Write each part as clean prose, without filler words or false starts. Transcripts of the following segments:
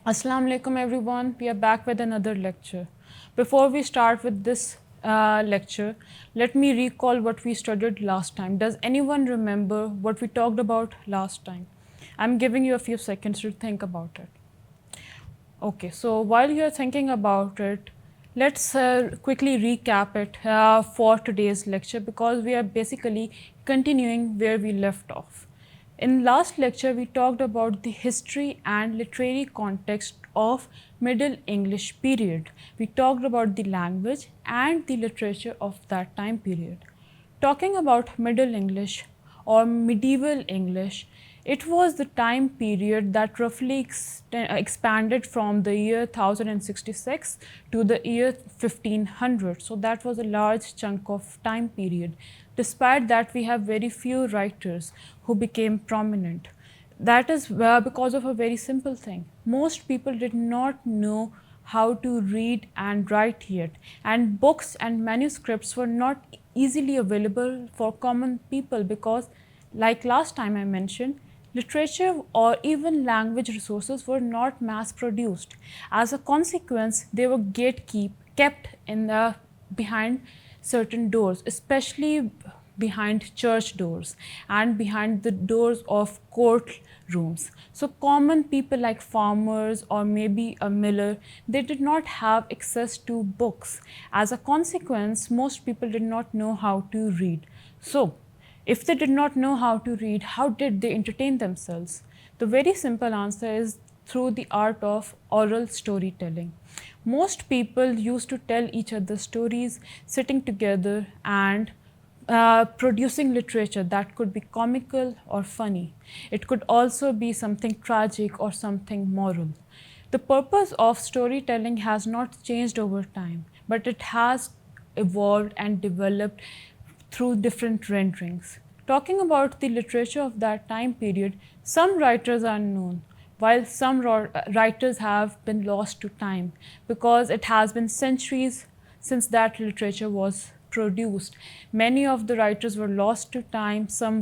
Assalamu alaikum everyone. We are back with another lecture. Before we start with this lecture, let me recall what we studied last time. Does anyone remember what we talked about last time? I'm giving you a few seconds to think about it. Okay, so while you're thinking about it, let's quickly recap it for today's lecture because we are basically continuing where we left off. In last lecture, we talked about the history and literary context of Middle English period. We talked about the language and the literature of that time period. Talking about Middle English or medieval English, it was the time period that roughly expanded from the year 1066 to the year 1500. So that was a large chunk of time period. Despite that, we have very few writers who became prominent. That is because of a very simple thing. Most people did not know how to read and write yet, and books and manuscripts were not easily available for common people because, like last time I mentioned, literature or even language resources were not mass produced. As a consequence, they were kept in the behind certain doors, especially behind church doors and behind the doors of court rooms. So common people like farmers or maybe a miller, they did not have access to books. As a consequence, most people did not know how to read. So if they did not know how to read, how did they entertain themselves? The very simple answer is through the art of oral storytelling. Most people used to tell each other stories sitting together and producing literature that could be comical or funny. It could also be something tragic or something moral. The purpose of storytelling has not changed over time, but it has evolved and developed through different renderings. Talking about the literature of that time period, some writers are known, while some writers have been lost to time because it has been centuries since that literature was produced. Many of the writers were lost to time. Some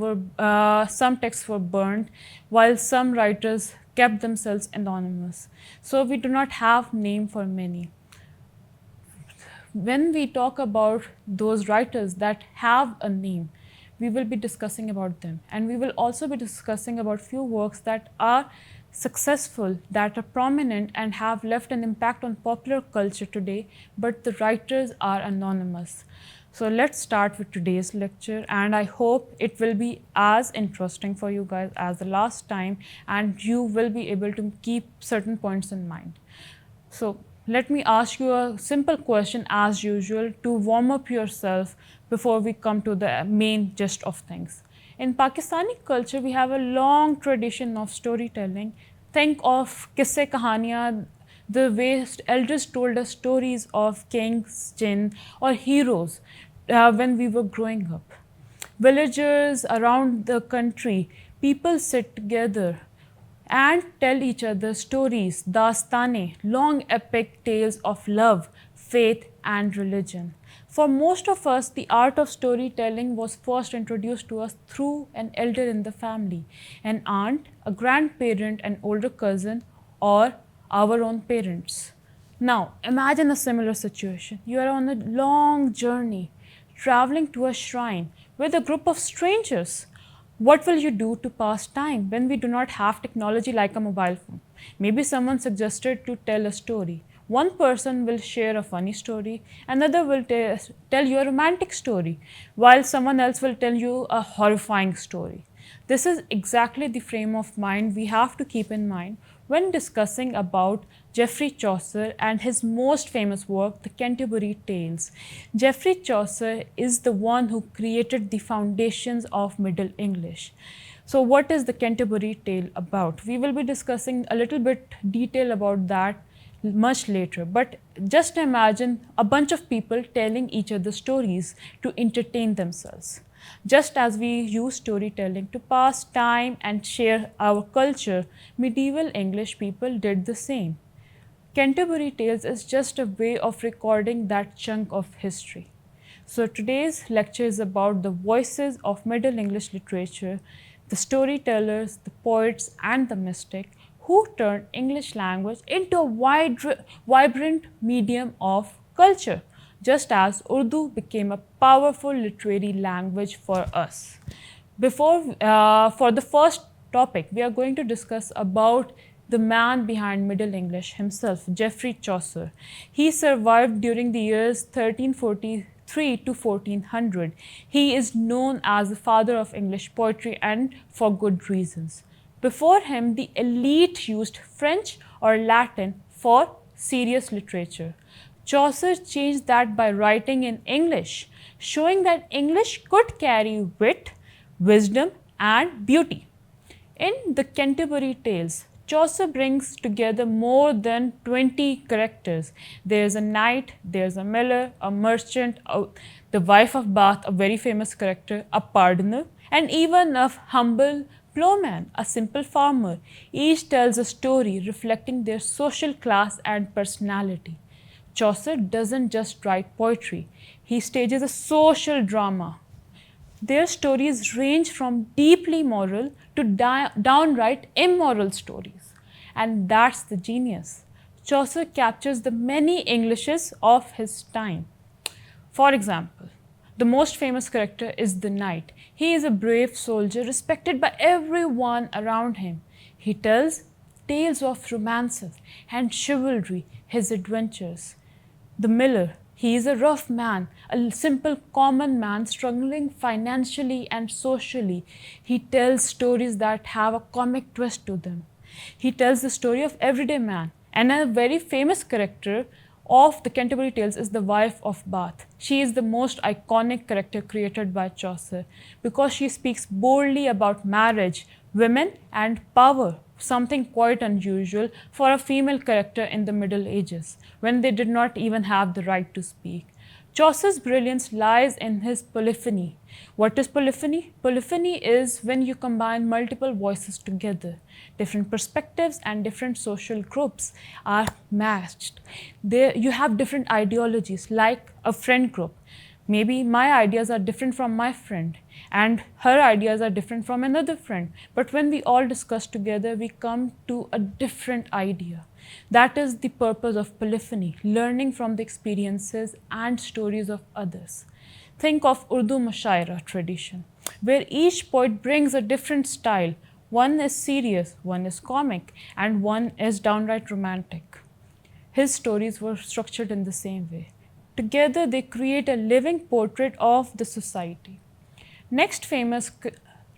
texts were burned, while some writers kept themselves anonymous. So we do not have name for many. When we talk about those writers that have a name, we will be discussing about them, and we will also be discussing about few works that are successful, that are prominent and have left an impact on popular culture today, but the writers are anonymous. So let's start with today's lecture, and I hope it will be as interesting for you guys as the last time, and you will be able to keep certain points in mind. So let me ask you a simple question as usual to warm up yourself before we come to the main gist of things. In Pakistani culture, we have a long tradition of storytelling. Think of kisse kahaniyan, the way elders told us stories of kings, jinn, or heroes when we were growing up. Villagers around the country, people sit together and tell each other stories, dastane, long epic tales of love, faith, and religion. For most of us, the art of storytelling was first introduced to us through an elder in the family, an aunt, a grandparent, an older cousin, or our own parents. Now, imagine a similar situation. You are on a long journey, traveling to a shrine with a group of strangers. What will you do to pass time when we do not have technology like a mobile phone? Maybe someone suggested to tell a story. One person will share a funny story, another will tell you a romantic story, while someone else will tell you a horrifying story. This is exactly the frame of mind we have to keep in mind when discussing about Geoffrey Chaucer and his most famous work, The Canterbury Tales. Geoffrey Chaucer is the one who created the foundations of Middle English. So what is the Canterbury Tale about? We will be discussing a little bit detail about that much later, but just imagine a bunch of people telling each other stories to entertain themselves. Just as we use storytelling to pass time and share our culture, medieval English people did the same. Canterbury Tales is just a way of recording that chunk of history. So today's lecture is about the voices of Middle English literature, the storytellers, the poets, and the mystic who turned English language into a vibrant medium of culture, just as Urdu became a powerful literary language for us. For the first topic, we are going to discuss about the man behind Middle English himself, Geoffrey Chaucer. He survived during the years 1343 to 1400. He is known as the father of English poetry, and for good reasons. Before him, the elite used French or Latin for serious literature. Chaucer changed that by writing in English, showing that English could carry wit, wisdom, and beauty. In the Canterbury Tales, Chaucer brings together more than 20 characters. There's a knight, there's a miller, a merchant, the wife of Bath, a very famous character, a pardoner, and even a humble ploughman, a simple farmer. Each tells a story reflecting their social class and personality. Chaucer doesn't just write poetry, he stages a social drama. Their stories range from deeply moral to downright immoral stories. And that's the genius. Chaucer captures the many Englishes of his time. For example, the most famous character is the knight. He is a brave soldier respected by everyone around him. He tells tales of romances and chivalry, his adventures. The miller, he is a rough man, a simple common man struggling financially and socially. He tells stories that have a comic twist to them. He tells the story of everyday man. And a very famous character of the Canterbury Tales is the wife of Bath. She is the most iconic character created by Chaucer because she speaks boldly about marriage, women, and power, something quite unusual for a female character in the Middle Ages, when they did not even have the right to speak. Chaucer's brilliance lies in his polyphony. What is polyphony? Polyphony is when you combine multiple voices together. Different perspectives and different social groups are matched. You have different ideologies, like a friend group. Maybe my ideas are different from my friend, and her ideas are different from another friend. But when we all discuss together, we come to a different idea. That is the purpose of polyphony, learning from the experiences and stories of others. Think of Urdu Mushaira tradition, where each poet brings a different style. One is serious, one is comic, and one is downright romantic. His stories were structured in the same way. Together, they create a living portrait of the society. Next famous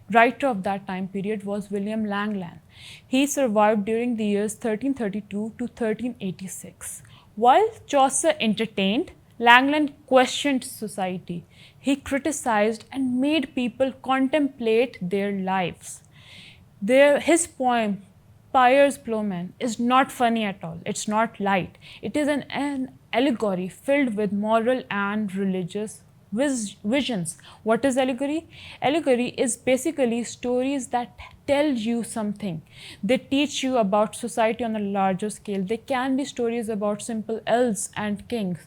writer of that time period was William Langland. He survived during the years 1332 to 1386. While Chaucer entertained, Langland questioned society. He criticized and made people contemplate their lives. His poem, Piers Plowman, is not funny at all. It's not light. It is an allegory filled with moral and religious visions. What is allegory? Allegory is basically stories that tell you something. They teach you about society on a larger scale. They can be stories about simple elves and kings,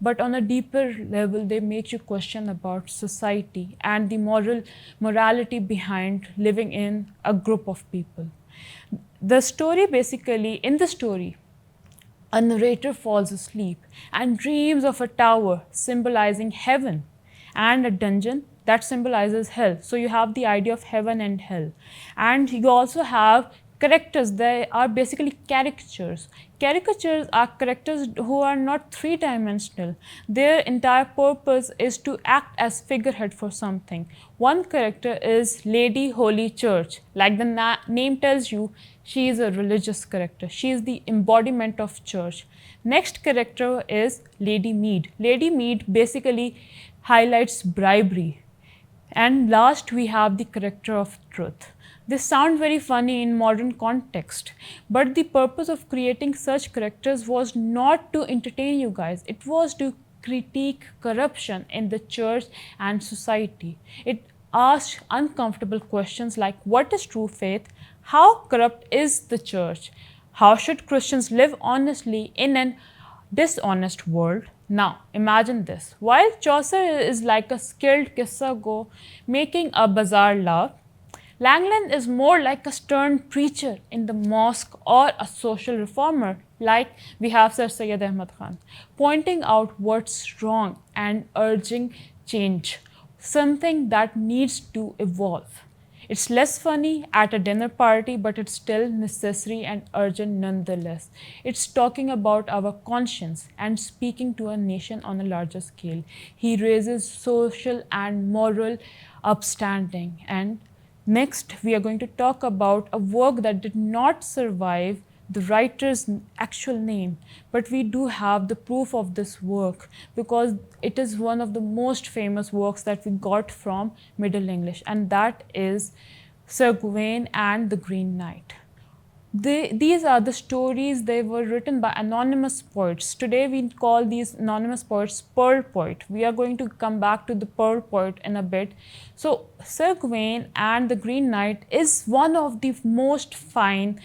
but on a deeper level, they make you question about society and the morality behind living in a group of people. The story basically, in the story, a narrator falls asleep and dreams of a tower symbolizing heaven and a dungeon that symbolizes hell. So you have the idea of heaven and hell. And you also have characters. They are basically caricatures. Caricatures are characters who are not three-dimensional. Their entire purpose is to act as figurehead for something. One character is Lady Holy Church. Like the name tells you, she is a religious character. She is the embodiment of church. Next character is Lady Mead. Lady Mead basically highlights bribery. And last, we have the character of truth. This sounds very funny in modern context, but the purpose of creating such characters was not to entertain you guys. It was to critique corruption in the church and society. It asked uncomfortable questions like, what is true faith? How corrupt is the church? How should Christians live honestly in an dishonest world? Now, imagine this. While Chaucer is like a skilled kissa go making a bazaar laugh, Langland is more like a stern preacher in the mosque or a social reformer, like we have Sir Syed Ahmad Khan, pointing out what's wrong and urging change, something that needs to evolve. It's less funny at a dinner party, but it's still necessary and urgent nonetheless. It's talking about our conscience and speaking to a nation on a larger scale. He raises social and moral upstanding. And next, we are going to talk about a work that did not survive the writer's actual name, but we do have the proof of this work because it is one of the most famous works that we got from Middle English, and that is Sir Gawain and the Green Knight. These are the stories. They were written by anonymous poets. Today we call these anonymous poets Pearl Poet. We are going to come back to the Pearl Poet in a bit. So Sir Gawain and the Green Knight is one of the most fine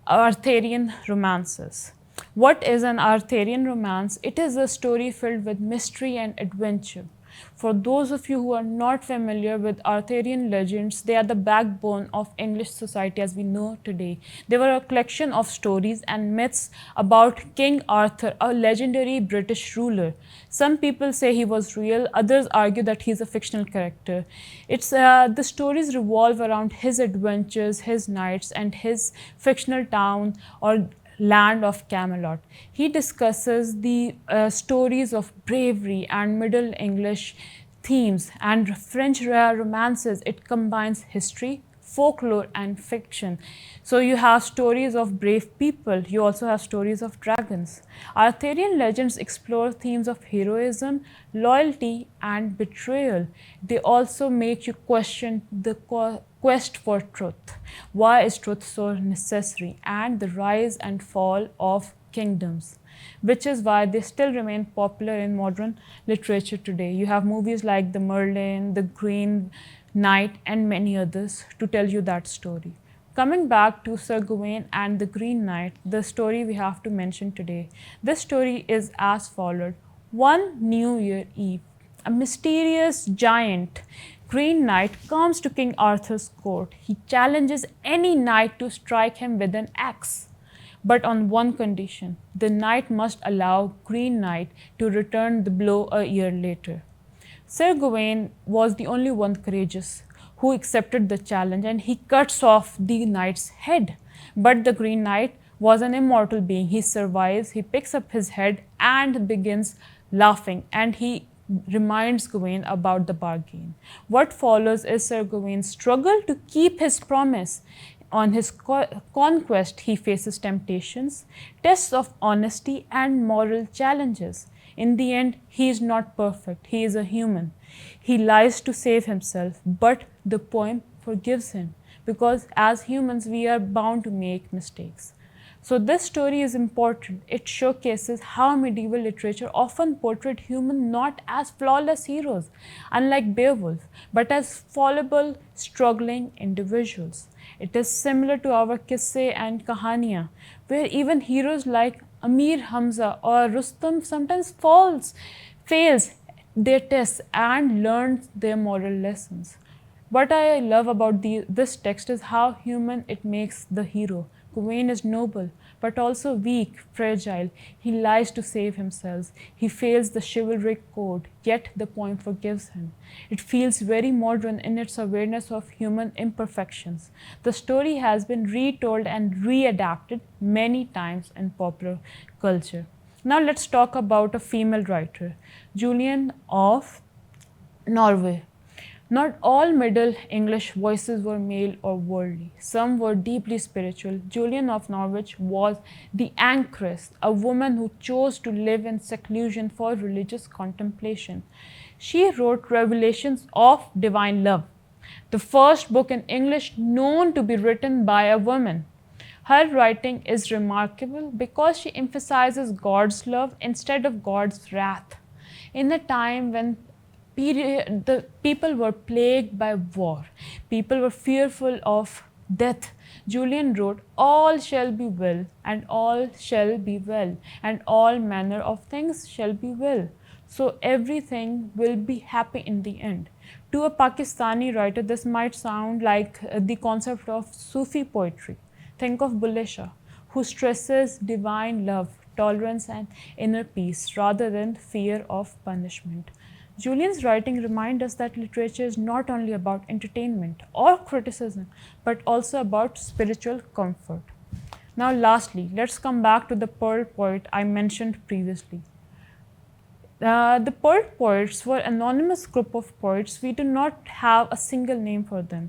Arthurian romances. What is an Arthurian romance? It is a story filled with mystery and adventure. For those of you who are not familiar with Arthurian legends, they are the backbone of English society as we know today. They were a collection of stories and myths about King Arthur, a legendary British ruler. Some people say he was real, others argue that he is a fictional character. The stories revolve around his adventures, his knights, and his fictional town or land of Camelot. He discusses the stories of bravery and Middle English themes and French romances. It combines history, folklore, and fiction. So you have stories of brave people, you also have stories of dragons. Arthurian legends explore themes of heroism, loyalty, and betrayal. They also make you question the quest for truth. Why is truth so necessary? And the rise and fall of kingdoms, which is why they still remain popular in modern literature today. You have movies like The Merlin, The Green Knight, and many others to tell you that story. Coming back to Sir Gawain and the Green Knight, the story we have to mention today. This story is as followed. One New Year Eve, a mysterious giant Green Knight comes to King Arthur's court. He challenges any knight to strike him with an axe, but on one condition: the knight must allow Green Knight to return the blow a year later. Sir Gawain was the only one courageous who accepted the challenge, and he cuts off the knight's head. But the Green Knight was an immortal being. He survives, he picks up his head and begins laughing, and he reminds Gawain about the bargain. What follows is Sir Gawain's struggle to keep his promise. On his conquest, he faces temptations, tests of honesty, and moral challenges. In the end, he is not perfect. He is a human. He lies to save himself, but the poem forgives him because as humans, we are bound to make mistakes. So this story is important. It showcases how medieval literature often portrayed humans not as flawless heroes, unlike Beowulf, but as fallible, struggling individuals. It is similar to our Qisse and Kahaniya, where even heroes like Amir Hamza or Rustam sometimes fails their tests and learns their moral lessons. What I love about this text is how human it makes the hero. Gawain is noble, but also weak, fragile. He lies to save himself. He fails the chivalric code, yet the poem forgives him. It feels very modern in its awareness of human imperfections. The story has been retold and readapted many times in popular culture. Now let's talk about a female writer, Julian of Norway. Not all Middle English voices were male or worldly. Some were deeply spiritual. Julian of Norwich was the anchoress, a woman who chose to live in seclusion for religious contemplation. She wrote Revelations of Divine Love, the first book in English known to be written by a woman. Her writing is remarkable because she emphasizes God's love instead of God's wrath. In a time when the people were plagued by war, people were fearful of death, Julian wrote, "All shall be well, and all shall be well, and all manner of things shall be well." So everything will be happy in the end. To a Pakistani writer, this might sound like the concept of Sufi poetry. Think of Bulleh Shah, who stresses divine love, tolerance, and inner peace rather than fear of punishment. Julian's writing reminds us that literature is not only about entertainment or criticism, but also about spiritual comfort. Now, lastly, let's come back to the Pearl poet I mentioned previously. The Pearl poets were an anonymous group of poets. We do not have a single name for them.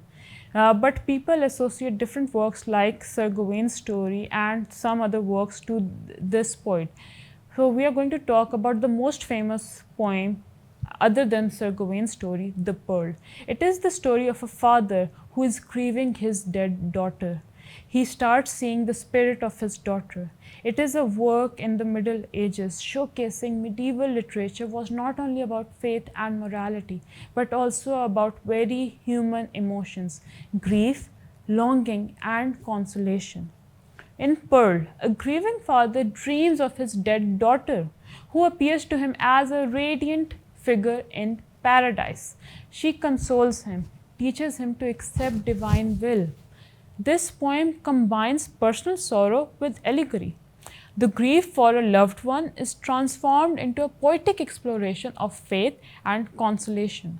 But people associate different works like Sir Gawain's story and some other works to this poet. So we are going to talk about the most famous poem other than Sir Gawain's story, The Pearl. It is the story of a father who is grieving his dead daughter. He starts seeing the spirit of his daughter. It is a work in the Middle Ages showcasing medieval literature was not only about faith and morality, but also about very human emotions, grief, longing, and consolation. In Pearl, a grieving father dreams of his dead daughter, who appears to him as a radiant figure in paradise. She consoles him, teaches him to accept divine will. This poem combines personal sorrow with allegory. The grief for a loved one is transformed into a poetic exploration of faith and consolation.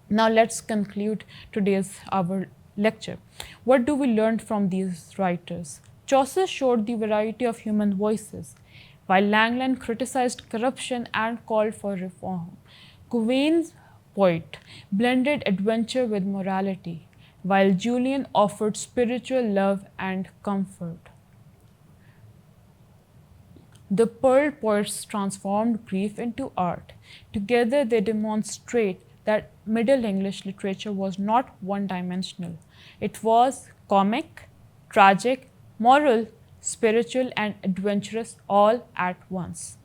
Now let's conclude today's our lecture. What do we learn from these writers? Chaucer showed the variety of human voices, while Langland criticized corruption and called for reform. Gawain's poet blended adventure with morality, while Julian offered spiritual love and comfort. The Pearl poets transformed grief into art. Together, they demonstrate that Middle English literature was not one dimensional. It was comic, tragic, moral, spiritual, and adventurous all at once.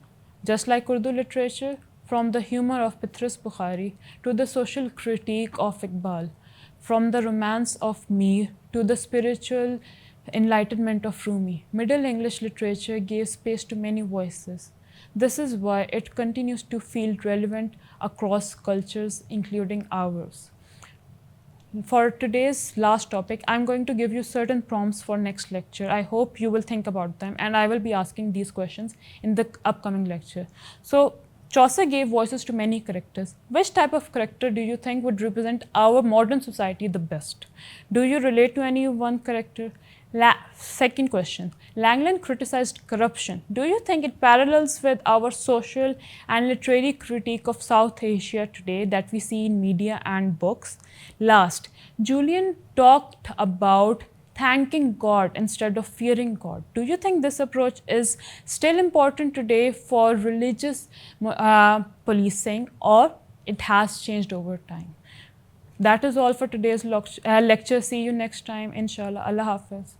Just like Urdu literature, from the humor of Petrus Bukhari to the social critique of Iqbal, from the romance of Mir to the spiritual enlightenment of Rumi, Middle English literature gave space to many voices. This is why it continues to feel relevant across cultures, including ours. For today's last topic, I'm going to give you certain prompts for next lecture. I hope you will think about them, and I will be asking these questions in the upcoming lecture. So, Chaucer gave voices to many characters. Which type of character do you think would represent our modern society the best? Do you relate to any one character? Second question, Langland criticized corruption. Do you think it parallels with our social and literary critique of South Asia today that we see in media and books? Last, Julian talked about thanking God instead of fearing God. Do you think this approach is still important today for religious policing, or it has changed over time? That is all for today's lecture. See you next time, inshallah. Allah Hafiz.